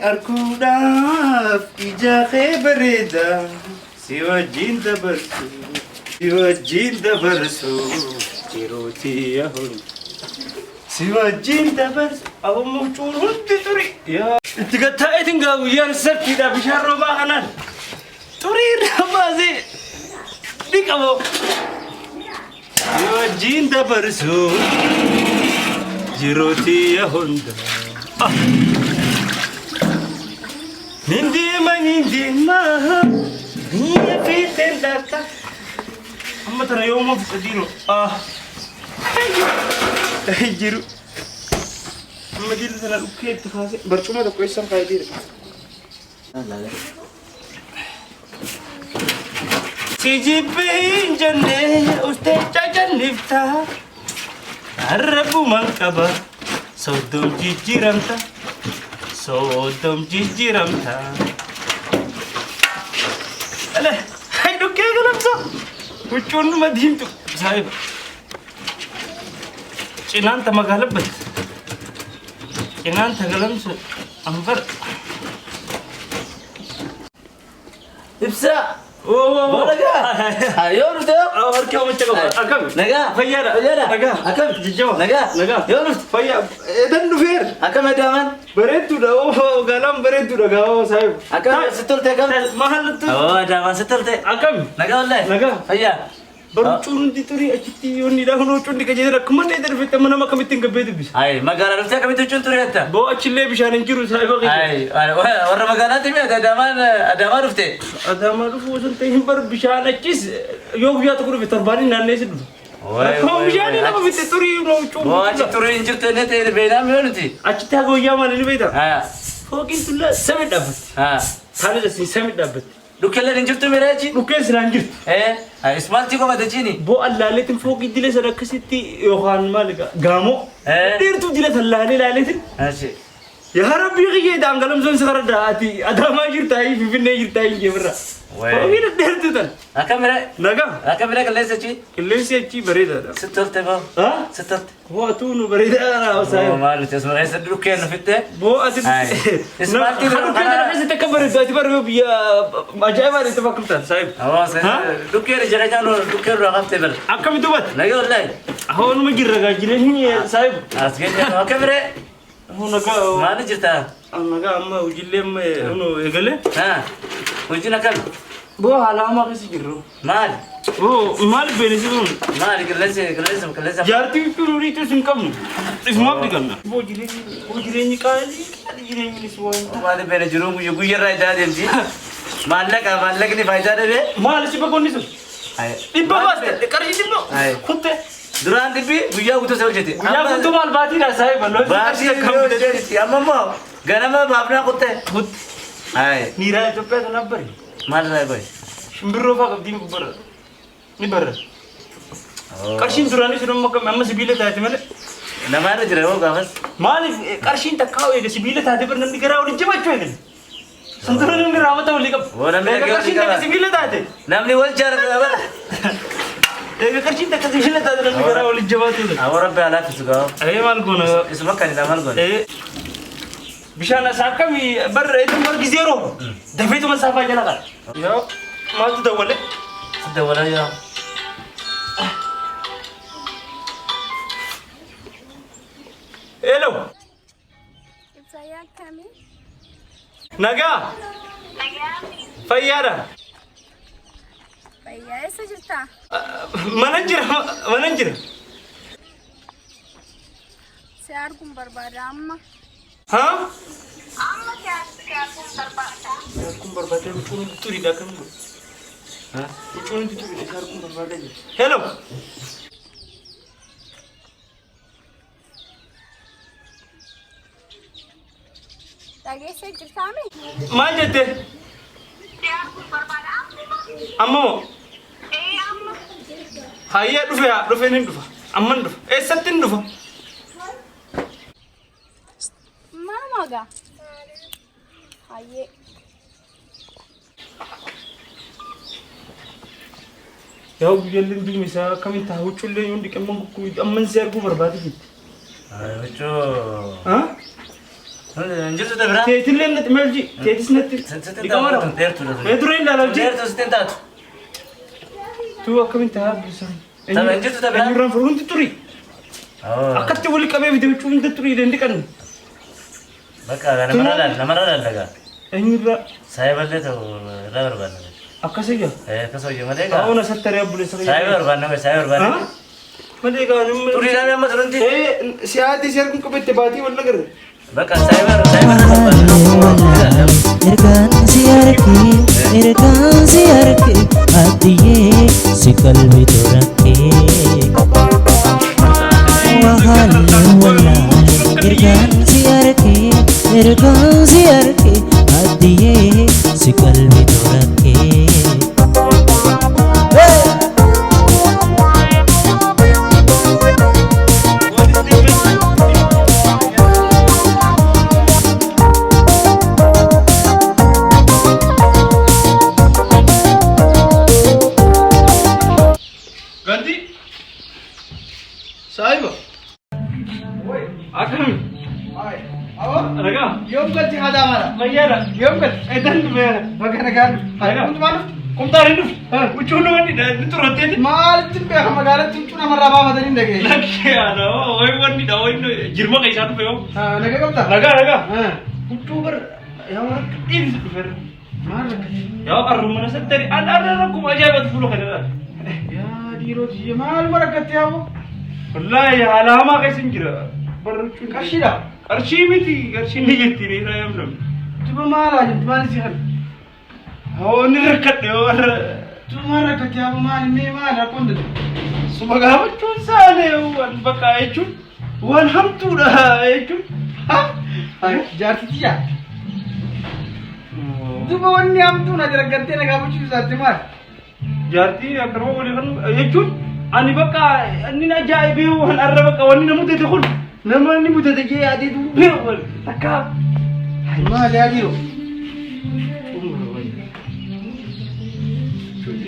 أركوداف إجاخي بريدا سيوجين دبرسو سيوجين دبرسو جيروتي يهون سيوجين دبرسو أو موجود هندي تري يا تقطعت نقاو يا نسبتي دا بشهر باهنان تري رمازي ديك أبو سيوجين دبرسو جيروتي يهون نندي ما هي في تندك أما ترى يوم ما بتدينه هيجرو أما دي لسنا أوكي تفاصيل برشومة ده كويس سام قايدير لا تيجي بين جنة أستاذ جنة عربو منكبا صدوم جيجي رمتا صدوم جيجي رمتا ألا هاي لو كيف لمسا وشون ما ديمتو صاحب إنان تمغلبت إنان تغلمس أمبر إبسا نجا يونس أركب متجوا أركب نجا فيارا نجا أكم جيجوا نجا يونس فيا إذن نفير أكم هدامان بريتو ده غلام بريتو ده غاو صاحب أكم ستولت أكم محل تو هدامان ستولت أكم نجا والله نجا فيا برچون دي توري أشتي يوني ده هنو چون دي كجير ركمان إدر في تمنا ما كميتين كبيت بيس هاي مقالة رفتها كم تجون توري حتى بو أشيله بيشان إنجرو صاحب هاي ورا مقالة تبي هدامان رفته هذا ما رفو سنتين بر بيشان أشيس يوم بيا تقول في ترباني نانيس دو هم بيشاني نما في توري نو چون بو أشي توري إنجر تنه تير بينام يونتي أشي تاغو يا مان اللي بيتا ها فوقين تلا سمت دابت ها ثاني جسي سمت دابت لوكلا إنجر تمر أشي لوكيس رانجر إسمال تيجو ما تجيني بو اللالتين فوقين دلة سركسيتي يوخان مالك غامو ديرتو دلة اللالي لالتين ماشي يا ربي غيه دانغلم زون سكر داتي ادما جرتاي في بني جرتاي جبرا وين ديرتو دل أكمل نغا أكمل كل شيء كل شيء بريدا ستولت بو ها ستولت هو تونو بريدا انا هو وسايب ماله تسمع هسه لوكين فيته بو اسد اسمع كده انا عايز اتكبر ذاتي بر يا ما جاي ما انت فكرت سايب هو لوكين جرى جانو لوكين رقبت بل اكم دوت لا والله هو ما جرى جيرني سايب اسكت أكمل هو نغا ما نجرتا نغا ما وجلم انه يغله ها وجينا كم بو على ما كسيرو مال هو مال بينسون مال كل لسه جارتي كوري تسنكم اسمه بيكنا بوجريني كالي جريني سوين ما ده بين جروم يجوي راي ده دي مالك ني فايدة ده مال سيبا كونيسو هاي إبا بس كاري ديبلو هاي كنت دران دبي ويا وتو سوجتي يا كنت مال باتي نا سايب لو باتي يا ماما غنما بابنا كنت كنت هاي نيرا تبع نبري مال راي باي شمبرو فاق ديم بر نبر كارشين دراني سنم مك مم سبيله تاعتي مال نما رجع هو قافس مال كارشين تكاو يا سبيله تاعتي بر نمي كراو نجمع شوي سنترن من رامتا ولي كم ورا ميرا كارشين تاعتي سبيله تاعتي نمني ول جار بابا كارشين تاعتي سبيله تاعتي نمي كراو ولي جمع تولي اور رب على فسقا اي مال كونه اسمك كان مال كون اي بيشانا ساكمي بر ايتم زيرو دفيتو مسافه جنا يا ما تدولي ولا يا الو ازيك كامل نجا فيارة فيا سجلتا مننجر سياركم بربادة أما ها أما سياركم بربادة سياركم بربادة بتكون توري دا كم ها بتكون توري سياركم بربادة هلو تاجي سجلتا مي ما جدي سياركم بربادة أمو إيه أما هيا دفع ندفع أمن دفع إيه ستين دفع ما ماذا هاي يا وجلين دي مسا كم تهوش اللي يوندي كم أمن سياركم بربادة جد وشو ها Injirtu ta bira. Teetillee natti malji. Teetis natti. Dhiqamara. Meeduree ilaalaa Deertu sitin taatu. Tu akkamiin taa'aa bilisa. Tapha injirtu ta bira. Eenyurraan fuudhu hundi turii. Akkatti wali qabee bitee bichuu hunda turii dandiqan. Bakka namarra lallaga. Eenyurraa. Saayiballee ta'u irraa barbaanna. Akkasii Akkasuma hojii malee gaa. Taa'uun asatti ari'aa buleessa. Saayiba barbaanna. Malee gaa namni. Turii dhaabee amma turanti. Siyaati si arguun qabette baatii wal nagarre. Bakka saayiba barbaanna. Ergaan si arge adiyee si qalbi torakkee wahaalee wallaalee ergaan si arge adiyee si qalbi torakkee. Saiba. Akam. Raga. Yom kalti hada mara. Mayara. Yom kal. Edan mayara. Bagana kan. Raga. Kuntu malu. Kumtarin du. Ucunu wani da turote. Mal timbe hamagala timcuna marra baba dalin dage. Lakya no. Oi wani da oi jirma kai satu peo. Lage kamta. Raga. Utuber yang ini super. Mal. Ya arumana sadari ada kuma aja buat puluh kada. Ya diro ji mal barakat ya bu. Wallahi alama kai sinjira. Barchu Kashida. Arshi miti, arshi ni jetti ni rayam nam. Tuba mal aja tuba si hal. Oh ni rekat yo. Tuba barakat ya bu mal me mal akon da. Subaga bachun sale wan baka echun. Wan hamtu da echun. Ha? Jarti tiya. Tuba wani am tu na jara gatte na gabu chu zarte mal. Jarti akro wali kan echun. Ani baka ani na jaibe wan arra baka wani namu te khul. Nama ni muda te je adi du be wal. Taka. Mal ya diro.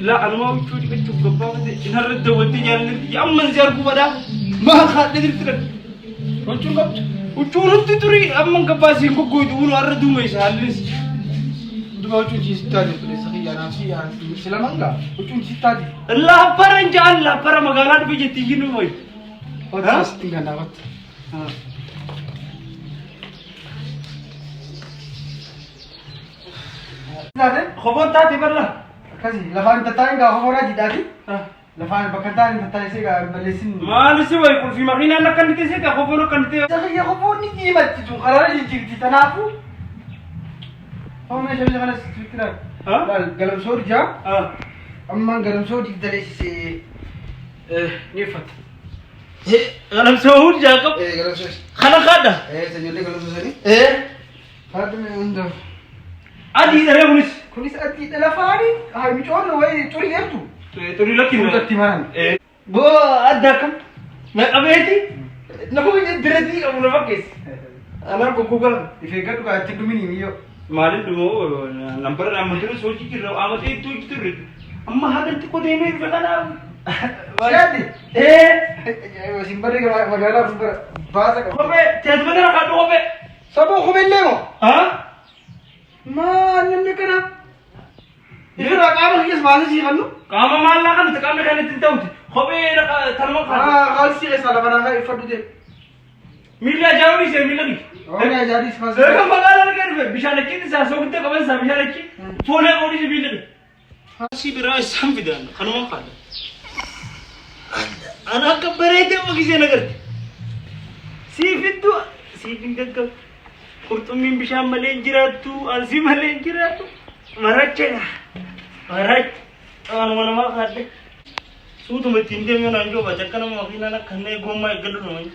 لا أنا ما وجودي كتشوف قبابة إن هالرد ودي جالس يا أمن زياركو بدا ما خاد ندري ترى وجود قبض وجود أنت تري أمن قباسي كوكو يدور أردو ما يسالس Tuba ucu ci stadi tu sahih ya nafsi ya silamanga. Ucu ci stadi. الله برا جال الله برا مقالات بيجي تيجي نوي Otas tinggal dapat. Nade? خبر تاتي برا Kasi lafan tatain ga hobora jidati. Lafan bakatan tatai se ga balesin. ما نسوي يقول في مخينا أنا كنت تسيك خبر كنت Tapi ya hobor ni jimat tu qarara ji tanafu. Aw ma shabi khalas fikra. ها Galam sorja. Amma galam sorji dalis nifat. أنا مسوي جاكب Galam sorji. خلا خدا Senyor galam sorji. Hadu me unda. عادي إذا ريبونس Kunis ati telefoni. Hay mi chono way turi gertu. تقولي لك Kudat timaran. بو أداكم ما قبيتي نقول درتي أو نفكس أنا بقول Ifegat ka tidumini miyo. مالي دمو نمبر أنا مدرس سوتشي كده أما تيجي تو يكتر أما هذا أنت كده هنا فكنا Siadi. إيه Simbari magala simbar basa ka. هو بيه تهدمنا ركعت هو بيه Sabo khobellemo. ها Ma nyamne kana. Ifra qama khis baasa si khanu. كام ما لا كان تكامل كان تنتوت هو بيه رك ترمى خا Khalsi ke sala bana kha ifadu de. ميلا جاوني سير ميلا دي Ona jadi khas. زرقم بقالا لكن بيشان كده ساسو كده كمان سامشان كده فولا قولي سبيل دي هاسي براي سام بدان خنوم قال أنا كبريت ما كيسي نقدر سيفيدو سيفينك قرطمين بشام ملين جراتو أنسي ملين جراتو مرچنا مرچ أنا ما قال سوتو متيندي من أنجو بچكنا ما فينا نا خنّي غوما يقولوا نوين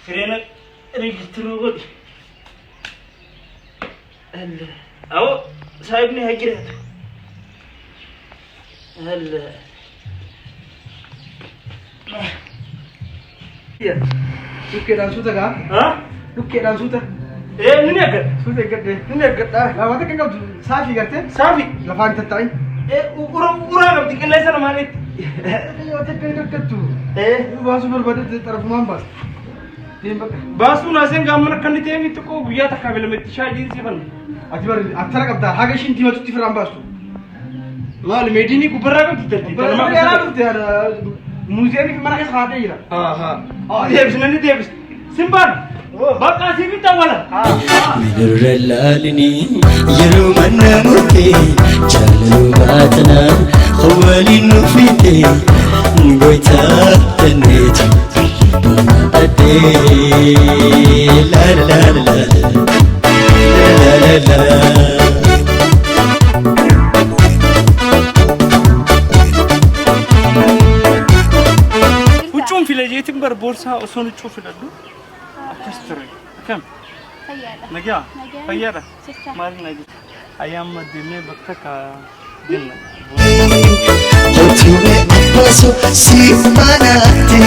فرينا ريجسترو قولي الله أو صاحبني هجرت الله Iya. Dukke dan suta ka? ها Dukke dan suta. إيه من يقدر Suta gadde. من يقدر La wata kan gabdu safi garte. صافي Lafan tatai. إيه ورا قبتك الله يسلم عليك Yo te kan gakkatu. إيه Basu berbada taraf mambas. Deem bakka. Baasuu naaseen gaamman akka inni ta'e miti koo guyyaa takkaa bilametti shaajiin siifan. Ati bari attara qabda haga ishiin timatutti firaan baastu. Maali meediinii gubbarraa qabdi tartii. Bara yaraa dhufte muuziyeemii fi mana keessa haatee jira. Deebisna ni deebisna. Simbaan bakka asii bitta wala. Minirra laalini yeroo mana murtee jaalaluu baatanaan waliin nu fite goytaa tanneeti adee la la la la la la la. Huccuun filajeetiin bar boorsaa osoo huccuu filadhu akkas ture. Akkam? Fayyaadha. Nagaa? Nagaa. Fayyaadha? Sirta. Maali nagi? Ayyaama deemee bakka kaa jenna. Otume baso si manate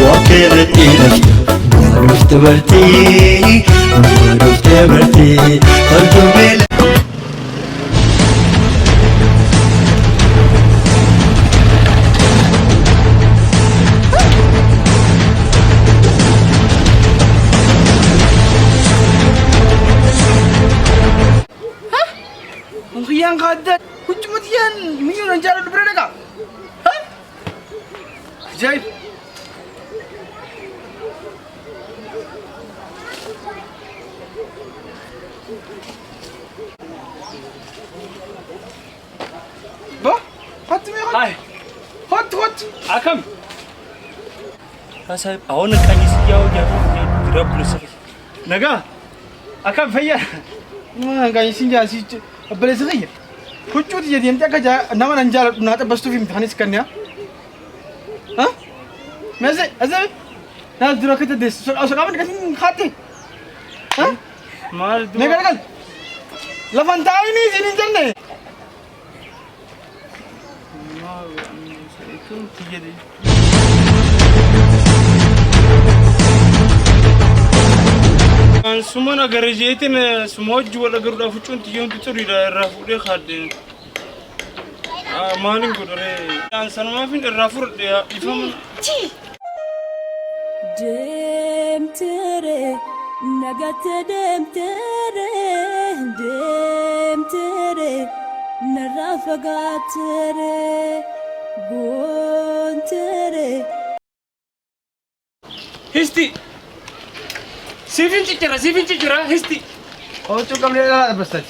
wakere tinafte marufte barte otume Yang kada hucumut yan minyo nang jalo dubra daga. Ha? Jai. Ba? Hot me hot. Hai, Hot. akkam? Kasa awon qanis yaa'u jaafu dura bulisa. Nagaa? Akkam fayyaa? Ma ga isin ja si abale sagir. Hucumut ya diam taka ja nama nang jalo na ta bastu film thanis kannya. Ha? Mese azai. Na dura kata des. So kapan kasin khate. Ha? Maal Negar kan? Lafantai ni sinin janne. Itu tiga deh. Suma na garajeetiin suma hojii wal agaruudhaaf huccuun xiyyoon xixuriidha irraa fuudhee kaadde. Maaliin godhoree? Sanumaafin irraa fudhadhe ifamu. Deemtere nagatte deemtere narraa fagaattere boontere. Histi! Siifin ciccira histi! Oh, cukap dia lah bastard.